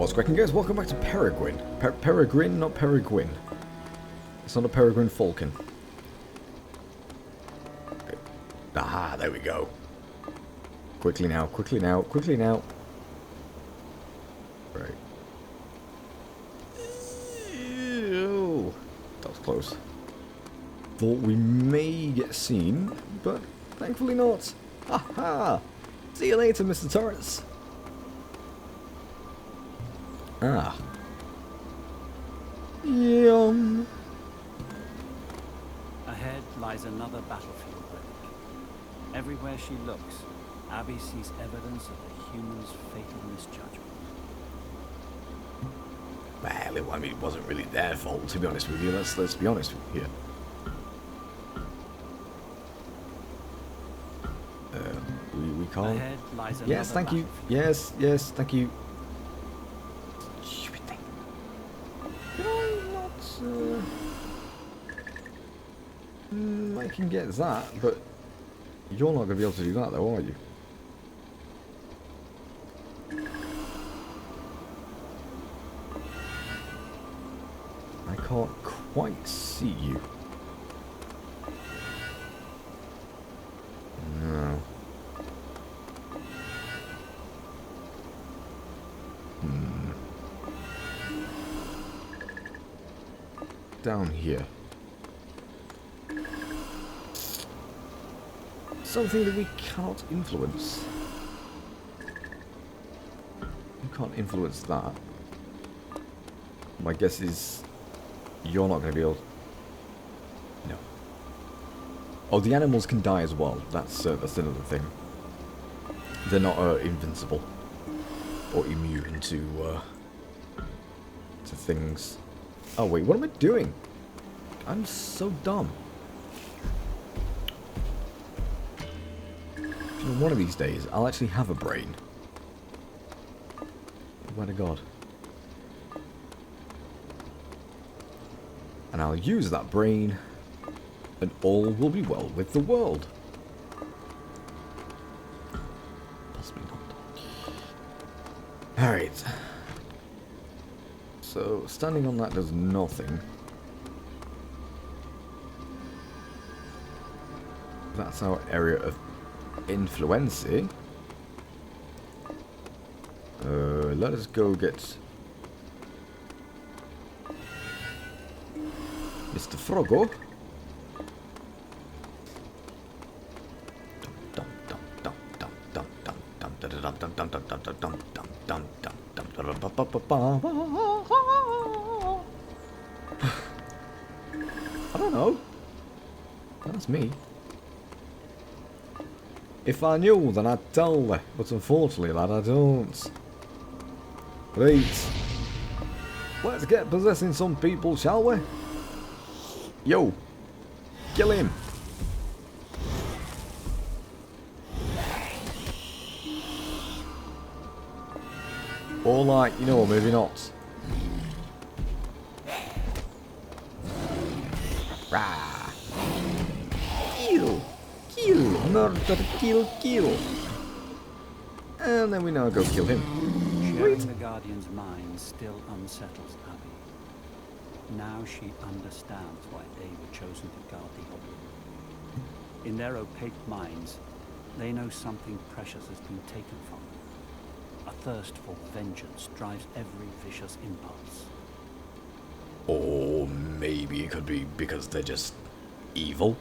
What's cracking, guys? Welcome back to Peregrin. Peregrin, not Peregrin. It's not a peregrine falcon. Okay. Aha, there we go. Quickly now, quickly now, quickly now. Right. Ew. That was close. Thought we may get seen, but thankfully not. Aha! See you later, Mr. Torrance. Ah. Yum. Ahead lies another battlefield relic. Everywhere she looks, Abby sees evidence of the human's fatal misjudgment. Well, I mean, it wasn't really their fault, to be honest with you. Let's be honest with you. We can't. Ahead lies another Yes, thank you. Yes, yes, thank you. Stupid thing. Can I not? I can get that, but you're not going to be able to do that, though, are you? I can't quite see you. No. Down here. Something that we cannot influence. You can't influence that. My guess is you're not going to be able. No. Oh, the animals can die as well. That's another thing. They're not invincible or immune to things. Oh wait, what am I doing? I'm so dumb. You know, one of these days, I'll actually have a brain. Swear to God. And I'll use that brain, and all will be well with the world. Possibly not. Alright. So, standing on that does nothing. That's our area of influence. Let us go get Mr. Frogo. I don't know. That's me. If I knew, then I'd tell you. But unfortunately, lad, I don't. Right. Let's get possessing some people, shall we? Yo. Kill him. Or like, you know, maybe not. Rah. Kill. Kill. Murder. Kill. Kill. And then we now go kill him. Sharing the Guardian's mind still unsettles Abby. Now she understands why they were chosen to guard the object. In their opaque minds, they know something precious has been taken from them. A thirst for vengeance drives every vicious impulse. Or maybe it could be because they're just evil.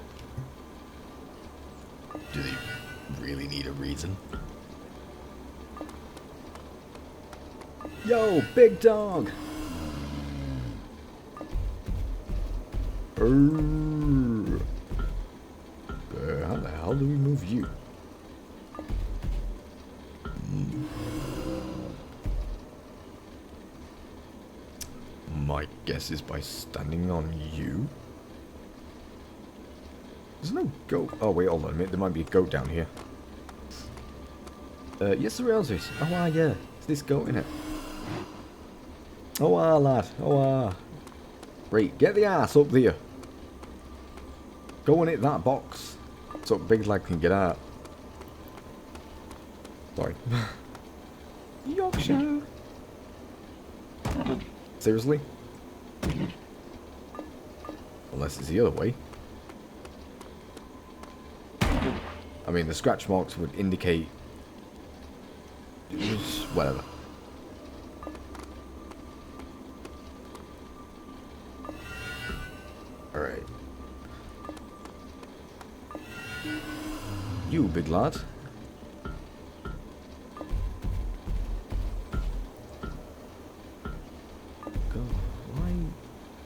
Do they really need a reason? Yo, big dog! How the hell do we move you? My guess is by standing on you. There's no goat. Oh wait, hold on a minute. There might be a goat down here. Yes, there is. Oh yeah, it's this goat in it. Oh lad. Oh Right, get the ass up there. Go and hit that box so Big Lad can get out. Sorry. Yorkshire. Seriously? Unless it's the other way. I mean, the scratch marks would indicate... whatever. Alright. You, big lad. Go. Why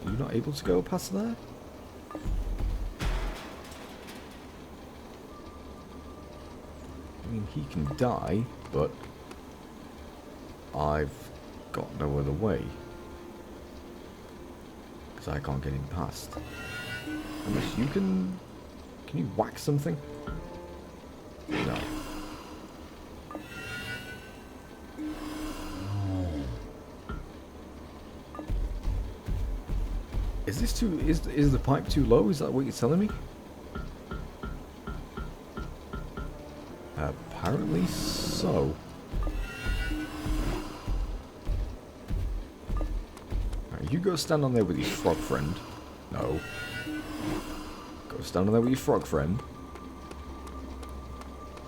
are you not able to go past there? I mean, he can die, but I've got no other way. Because I can't get him past. Unless you can... Can you whack something? No. Is this too... Is the pipe too low? Is that what you're telling me? Apparently so. Right, you go stand on there with your frog friend. No. Go stand on there with your frog friend.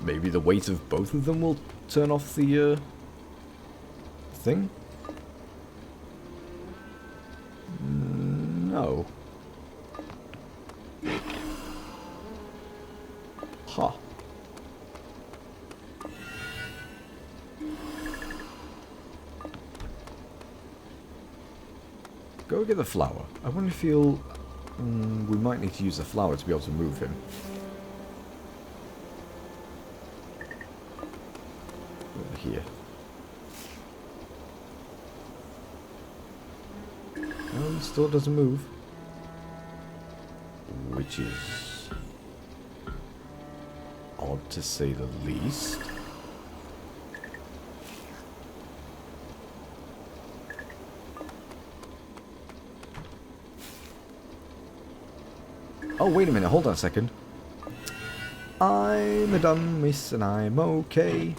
Maybe the weight of both of them will turn off the thing? No. Huh. Go get the flower. I wonder if he'll... we might need to use the flower to be able to move him. Over here. No, he still doesn't move. Which is... odd to say the least. Oh, wait a minute, hold on a second. I'm a dumb miss and I'm okay.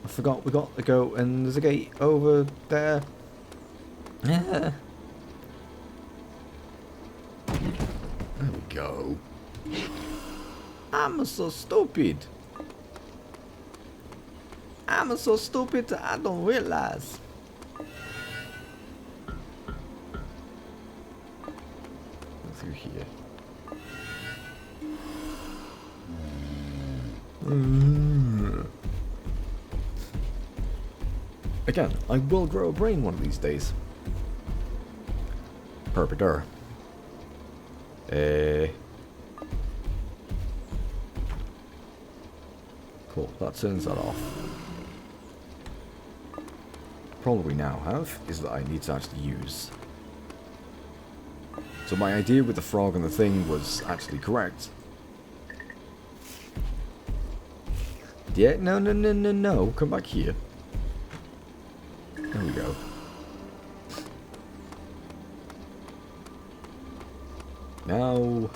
I forgot we got to go and there's a gate over there. There we go. I'm so stupid. I'm so stupid I don't realize. Through here. Again, I will grow a brain one of these days. Perpeter. Cool, that turns that off. Problem we now have is that I need to actually use. So my idea with the frog and the thing was actually correct. Yeah, no, come back here. There we go. Now...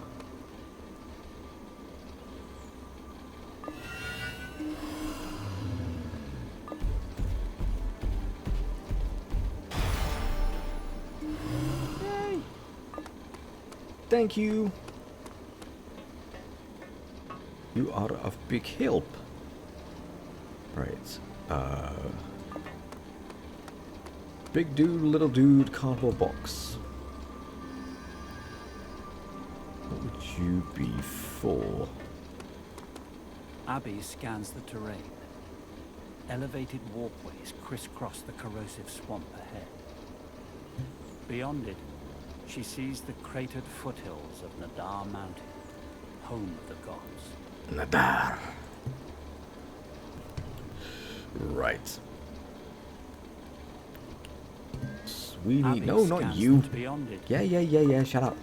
Yay! Thank you! You are of big help. Right, big dude, little dude, cardboard box. What would you be for? Abby scans the terrain. Elevated walkways crisscross the corrosive swamp ahead. Beyond it, she sees the cratered foothills of Nadar Mountain, home of the gods. Nadar. Right. Sweetie, Abby no, not scans you. Beyond it. Yeah, shut up.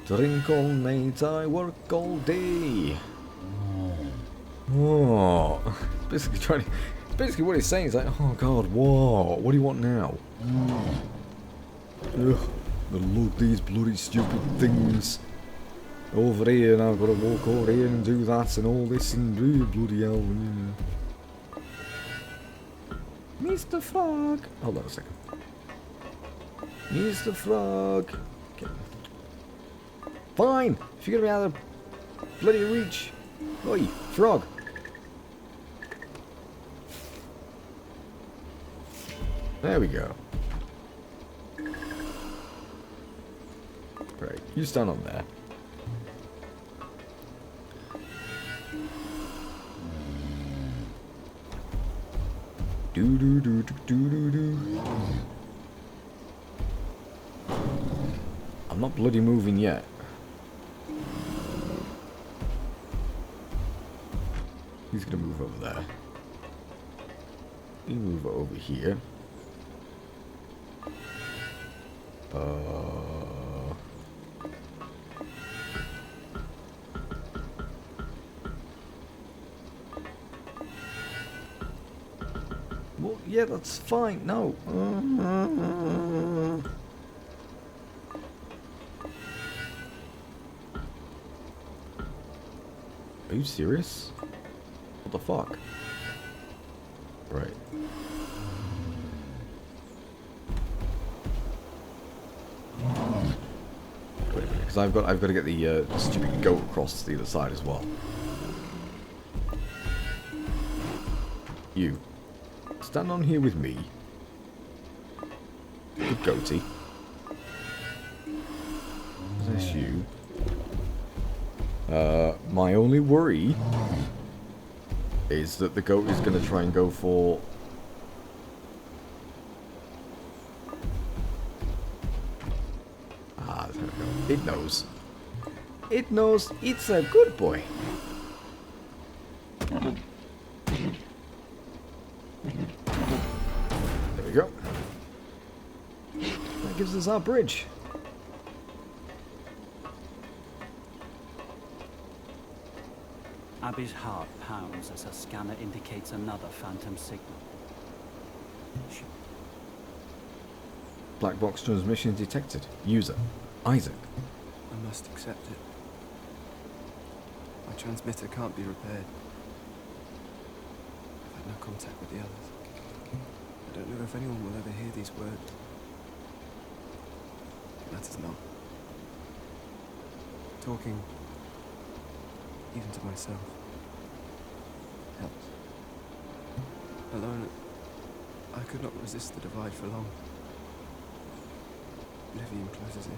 Drink all night, I work all day. Oh, basically what he's saying is like, oh god, whoa, what do you want now? Ugh, look at these bloody stupid things over here, and I've got to walk over here and do that and all this and bloody hell. Mr. Frog. Hold on a second. Mr. Frog. Okay. Fine. If you're gonna be out of bloody reach. Oi, frog. There we go. Right, you stand on there. Do do do do do do do. I'm not bloody moving yet. He's gonna move over there. You move over here. Well, yeah, that's fine. No. Are you serious? What the fuck? Right. Wait a minute, because I've got to get the stupid goat across to the other side as well. You stand on here with me. Good goatee. That's you. My only worry is that the goat is going to try and go for... Ah, there we go. It knows. It knows it's a good boy. There we go. That gives us our bridge. Abby's heart pounds as her scanner indicates another phantom signal. Black box transmission detected. User, Isaac. I must accept it. My transmitter can't be repaired. I've had no contact with the others. I don't know if anyone will ever hear these words. It matters not. Talking, even to myself, helps. Alone, I could not resist the divide for long. Oblivion closes in.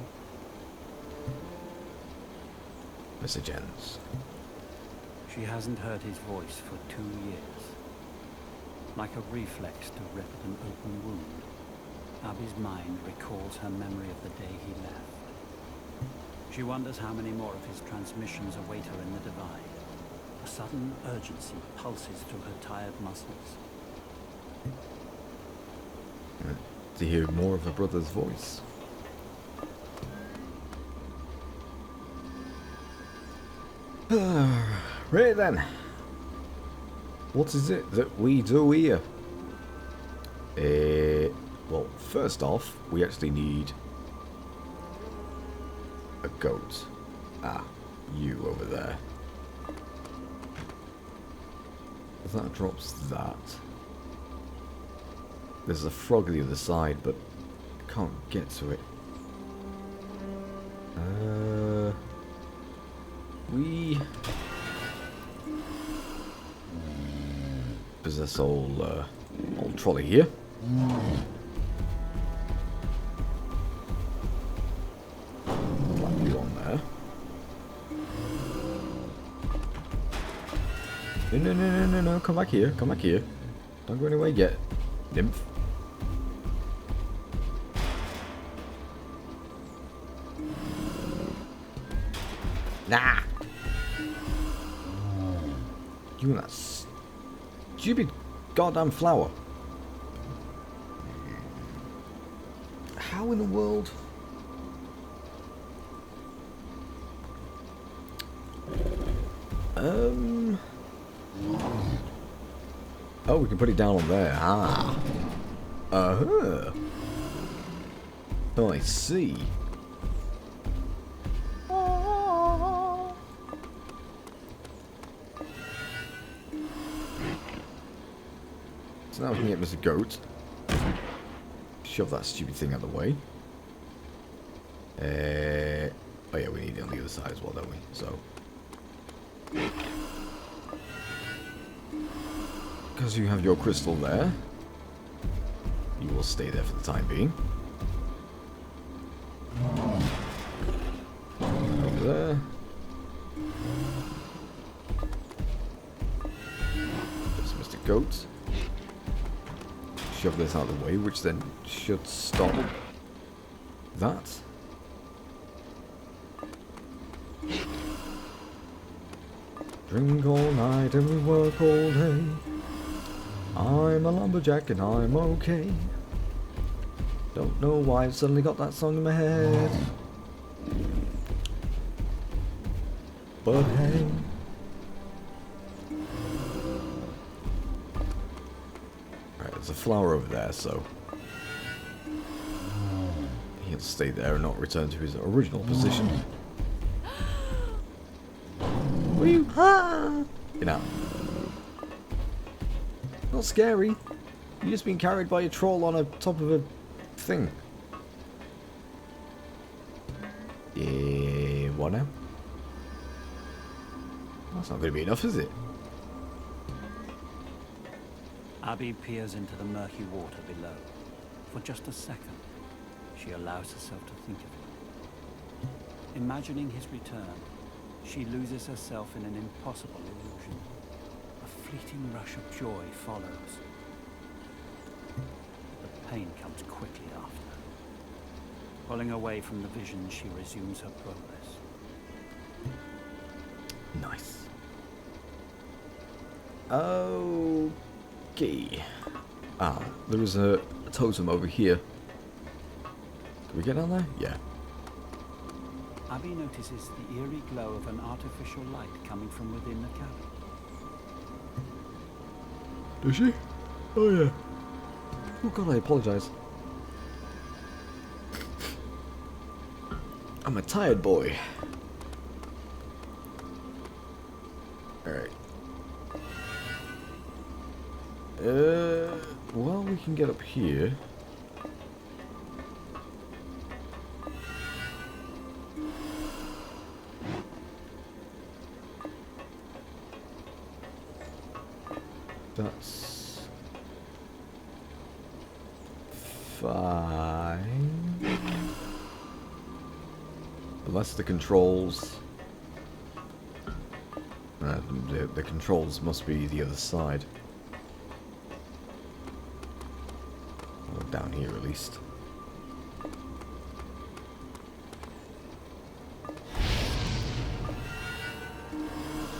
Message ends. She hasn't heard his voice for 2 years. Like a reflex to rip at an open wound, Abby's mind recalls her memory of the day he left. She wonders how many more of his transmissions await her in the divide. A sudden urgency pulses through her tired muscles. To hear more of her brother's voice. Right then. What is it that we do here? Well, first off, we actually need a goat. Ah, you over there. That drops that. There's a frog on the other side, but I can't get to it. We possess old trolley here. Slap you on there. No, come back here, come back here. Don't go anywhere yet, nymph. Nah! You and that stupid goddamn flower. How in the world? Oh, we can put it down on there. Ah. Uh-huh. Oh, I see. So now we can get Mr. Goat. Shove that stupid thing out of the way. Oh yeah, we need it on the other side as well, don't we? So... because you have your crystal there, you will stay there for the time being. Over there. There's Mr. Goat. Shove this out of the way, which then should stop that. Drink all night and we work all day. I'm a lumberjack and I'm okay. Don't know why I've suddenly got that song in my head. But hey. Right, there's a flower over there, so he'll stay there and not return to his original position. Woo! You know. Not scary. You're just being carried by a troll on a top of a thing. Yeah, what now? That's not going to be enough, is it? Abby peers into the murky water below. For just a second, she allows herself to think of it. Imagining his return, she loses herself in an impossible illusion. A fleeting rush of joy follows. The pain comes quickly after. Pulling away from the vision, she resumes her progress. Nice. Okay. Ah, there is a totem over here. Can we get down there? Yeah. Abby notices the eerie glow of an artificial light coming from within the cabin. Does she? Oh yeah. Oh god, I apologise. I'm a tired boy. Alright. Well, we can get up here. That's fine. Unless the controls... the controls must be the other side. Or down here at least.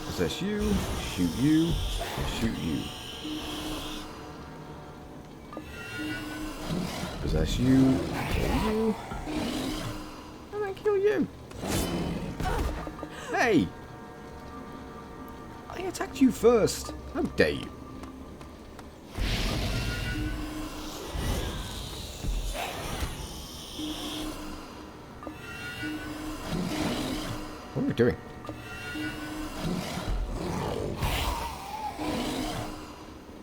Possess you, shoot you, and shoot you. Possess you, kill you, and then kill you. Hey! I attacked you first. How dare you? What are we doing?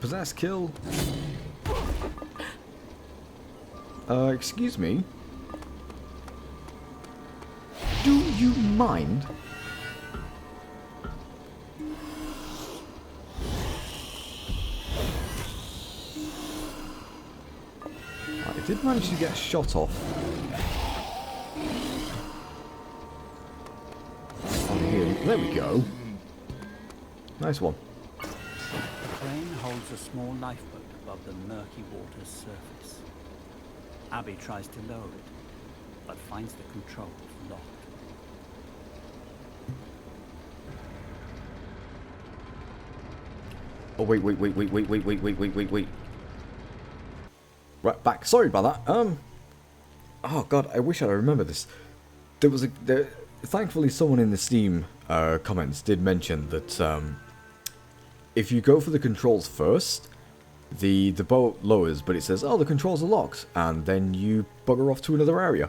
Possess, kill. Excuse me. Do you mind? I did manage to get a shot off. On here. There we go. Nice one. The crane holds a small lifeboat above the murky water's surface. Abby tries to lower it, but finds the controls locked. Oh wait. Right, back. Sorry about that. Oh god, I wish I remember this. There was thankfully someone in the Steam comments did mention that if you go for the controls first, the boat lowers, but it says, oh, the controls are locked, and then you bugger off to another area.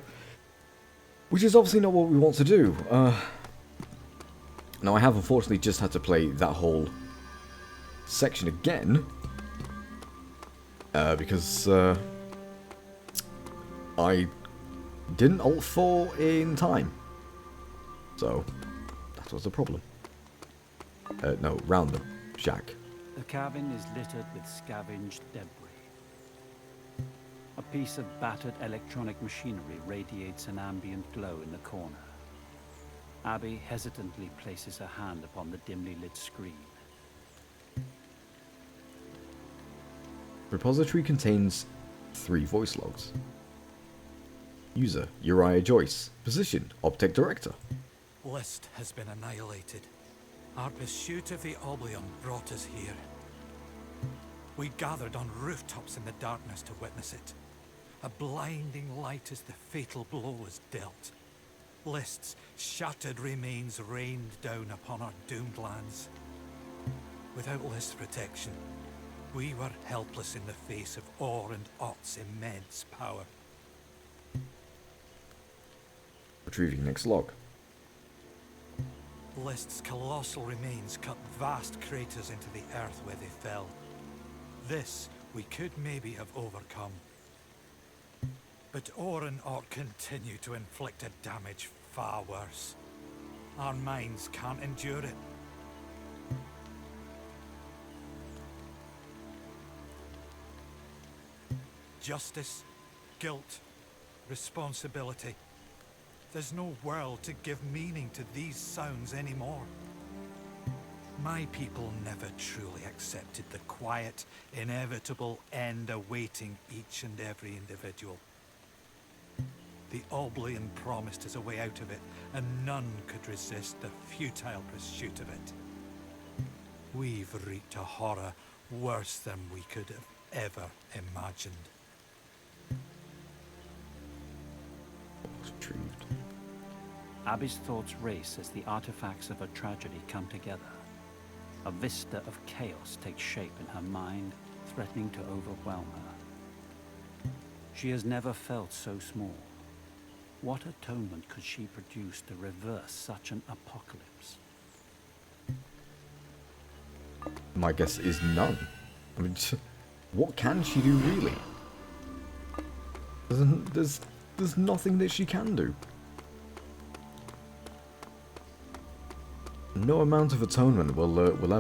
Which is obviously not what we want to do. Now, I have unfortunately just had to play that whole section again. Because I didn't alt 4 in time. So, that was the problem. No, round them, Jack. The cabin is littered with scavenged debris. A piece of battered electronic machinery radiates an ambient glow in the corner. Abby hesitantly places her hand upon the dimly lit screen. Repository contains 3 voice logs. User, Uriah Joyce. Position, Optech Director. List has been annihilated. Our pursuit of the Oblium brought us here. We gathered on rooftops in the darkness to witness it. A blinding light as the fatal blow was dealt. List's shattered remains rained down upon our doomed lands. Without List's protection, we were helpless in the face of Orr and Ott's immense power. Retrieving next log. List's colossal remains cut vast craters into the earth where they fell. This we could maybe have overcome. But Orr and Ott continue to inflict a damage far worse. Our minds can't endure it. Justice, guilt, responsibility. There's no world to give meaning to these sounds anymore. My people never truly accepted the quiet, inevitable end awaiting each and every individual. The Oblian promised us a way out of it, and none could resist the futile pursuit of it. We've reaped a horror worse than we could have ever imagined. Retrieved. Abby's thoughts race as the artifacts of her tragedy come together. A vista of chaos takes shape in her mind, threatening to overwhelm her. She has never felt so small. What atonement could she produce to reverse such an apocalypse? My guess is none. I mean, what can she do really? There's nothing that she can do. No amount of atonement will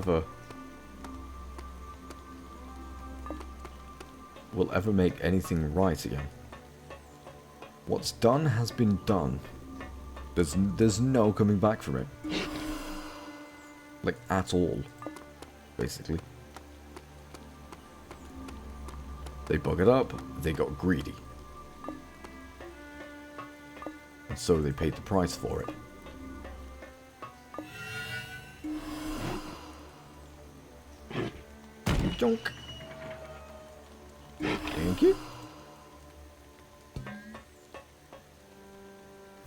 ever make anything right again. What's done has been done. There's no coming back from it. Like, at all. Basically. They buggered up, they got greedy. And so they paid the price for it. Junk. Thank you.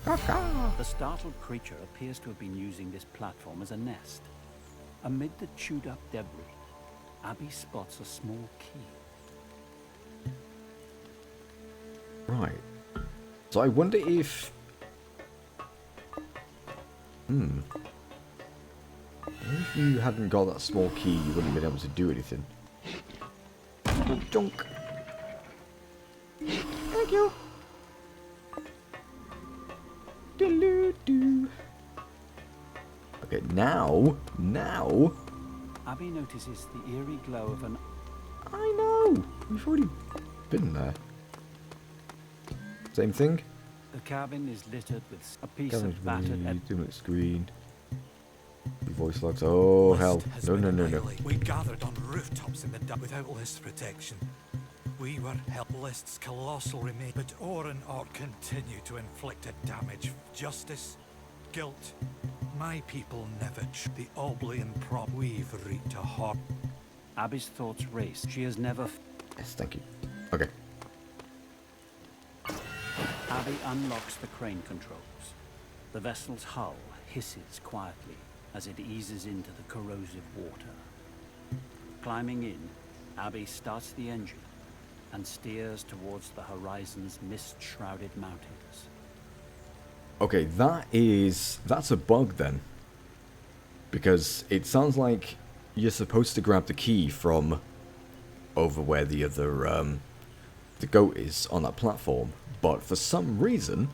The startled creature appears to have been using this platform as a nest. Amid the chewed-up debris, Abby spots a small key. Right. So I wonder if... If you hadn't got that small key, you wouldn't have been able to do anything. Junk. Thank you. Do-do-do. Okay, now. Abby notices the eerie glow of an... I know. We've already been there. Same thing. The cabin is littered with a piece Cabin of battered... doing screen. Voice logs. Oh List hell! has No. been annihilated. We gathered on rooftops in the dark without List's protection. We were List's colossal remains, but Orr and Ott continue to inflict a damage. Justice, guilt. My people never. The Oblian prop. We've reaped a horror. Abby's thoughts race. She has never... Yes, thank you. Okay. Abby unlocks the crane controls. The vessel's hull hisses quietly as it eases into the corrosive water. Climbing in, Abby starts the engine and steers towards the horizon's mist-shrouded mountains. Okay, that's a bug then. Because it sounds like you're supposed to grab the key from over where the other the goat is on that platform, but for some reason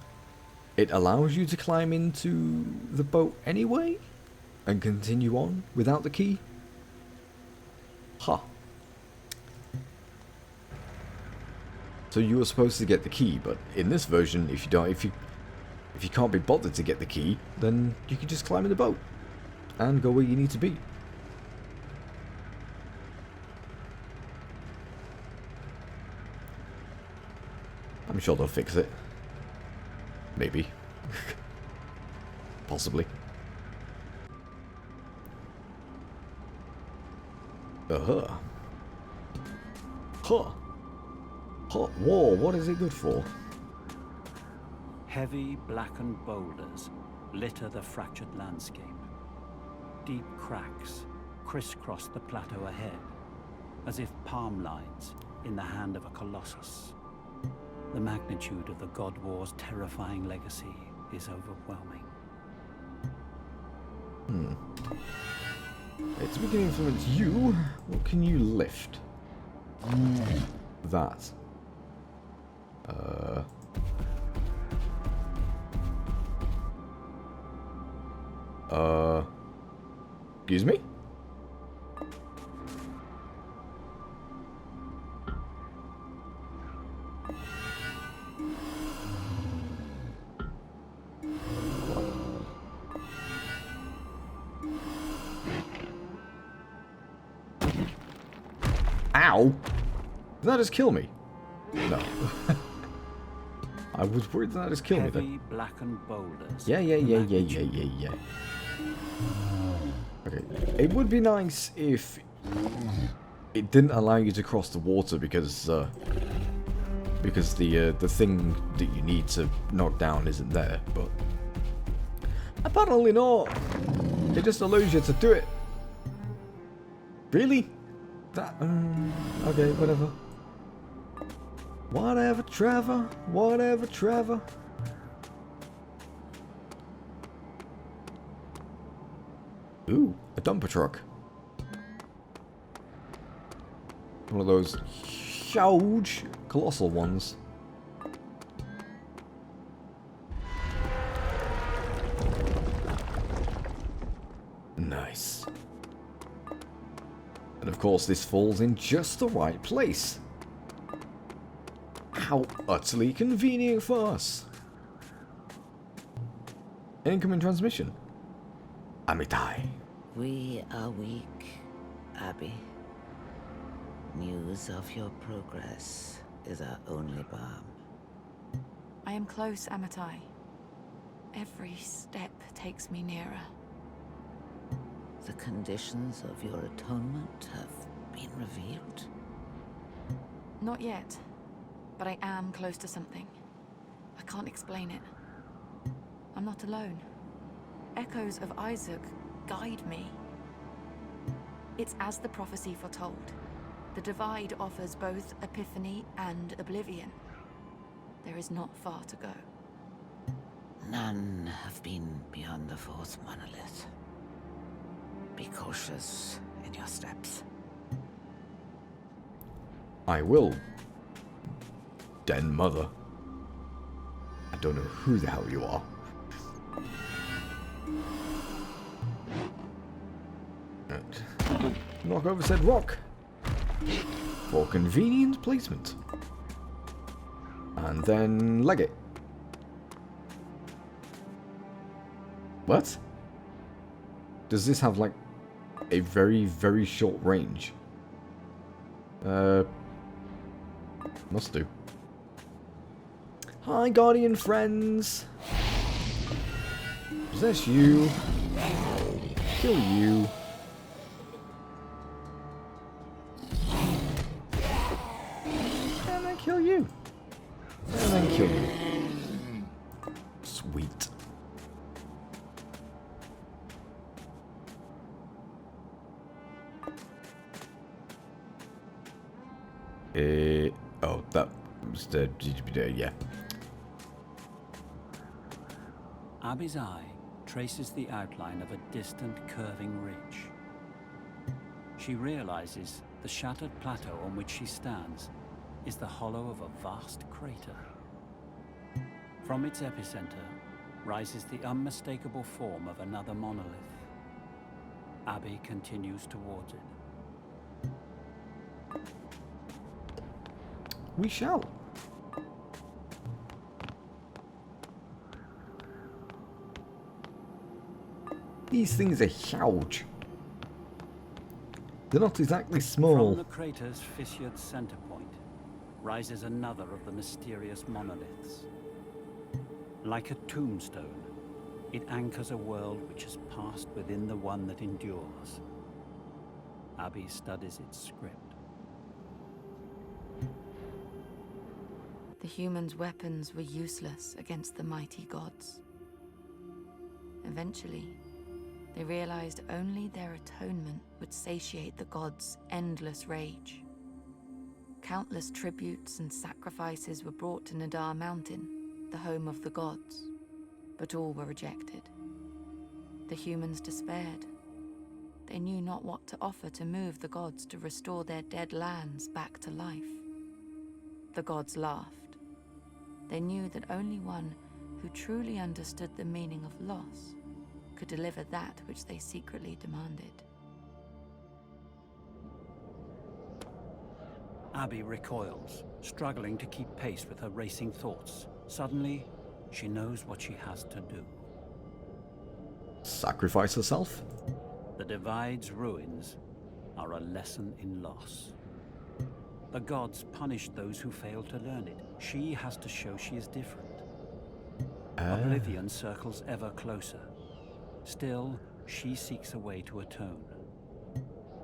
it allows you to climb into the boat anyway and continue on without the key. Huh. So you were supposed to get the key, but in this version, if you can't be bothered to get the key, then you can just climb in the boat and go where you need to be. I'm sure they'll fix it. Maybe. Possibly. Huh. Huh. Whoa, what is it good for? Heavy, blackened boulders litter the fractured landscape. Deep cracks crisscross the plateau ahead, as if palm lines in the hand of a colossus. The magnitude of the God War's terrifying legacy is overwhelming. It's we can influence you. What can you lift? That. Excuse me? Ow! Did that just kill me? No. I was worried that just killed me then. Heavy, blackened boulders. Yeah. Okay. It would be nice if it didn't allow you to cross the water because the thing that you need to knock down isn't there, but apparently not. It just allows you to do it. Really? That okay, whatever. Whatever, Trevor. Whatever, Trevor. Ooh, a dumper truck. One of those huge, colossal ones. Nice. And of course, this falls in just the right place. How utterly convenient for us. Incoming transmission. Amitai. We are weak, Abby. News of your progress is our only balm. I am close, Amitai. Every step takes me nearer. The conditions of your atonement have been revealed. Not yet, but I am close to something. I can't explain it. I'm not alone. Echoes of Isaac guide me. It's as the prophecy foretold. The divide offers both epiphany and oblivion. There is not far to go. None have been beyond the fourth monolith. Be cautious in your steps. I will. Den Mother. I don't know who the hell you are. Right. Knock over said rock. For convenient placement. And then leg it. What? Does this have like a very, very short range? Must do. Hi, Guardian friends. Possess you. Kill you. And then kill you. And then kill you. Sweet. Oh, that was the yeah. Abby's eye traces the outline of a distant curving ridge. She realizes The shattered plateau on which she stands is the hollow of a vast crater. From its epicenter rises the unmistakable form of another monolith. Abby continues towards it. We shall. These things are huge. They're not exactly small. From the crater's fissured center point rises another of the mysterious monoliths. Like a tombstone, it anchors a world which has passed within the one that endures. Abby studies its script. The humans' weapons were useless against the mighty gods. Eventually, they realized only their atonement would satiate the gods' endless rage. Countless tributes and sacrifices were brought to Nadar Mountain, the home of the gods, but all were rejected. The humans despaired. They knew not what to offer to move the gods to restore their dead lands back to life. The gods laughed. They knew that only one who truly understood the meaning of loss could deliver that which they secretly demanded. Abby recoils, struggling to keep pace with her racing thoughts. Suddenly, she knows what she has to do. Sacrifice herself? The Divide's ruins are a lesson in loss. The gods punish those who fail to learn it. She has to show she is different. Oblivion circles ever closer. Still, she seeks a way to atone.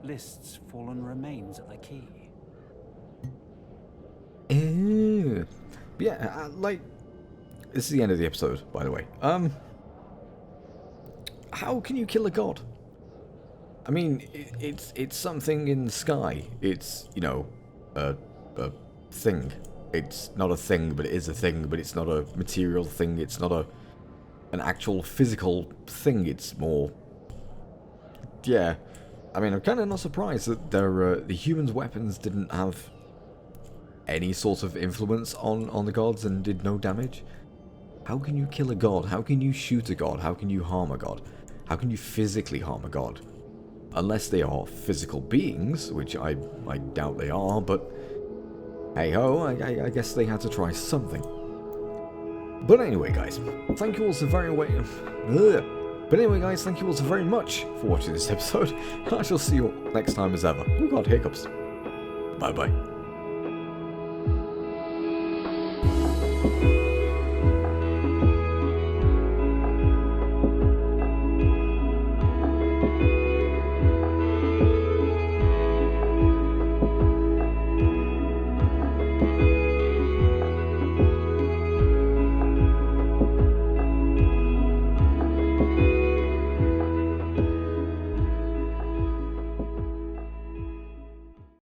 List's fallen remains are the key. Ew. Yeah, like, this is the end of the episode, by the way. How can you kill a god? I mean, it's something in the sky. It's, you know, a thing. It's not a thing, but it is a thing. But it's not a material thing. It's not an actual physical thing. It's more, yeah. I mean, I'm kind of not surprised that the humans' weapons didn't have any sort of influence on the gods and did no damage. How can you kill a god? How can you shoot a god? How can you harm a god? How can you physically harm a god? Unless they are physical beings, which I doubt they are, but hey ho, I guess they had to try something. But anyway, guys, thank you all so very much. But anyway, guys, thank you all so very much for watching this episode, and I shall see you all next time as ever. Oh god, hiccups. Bye bye.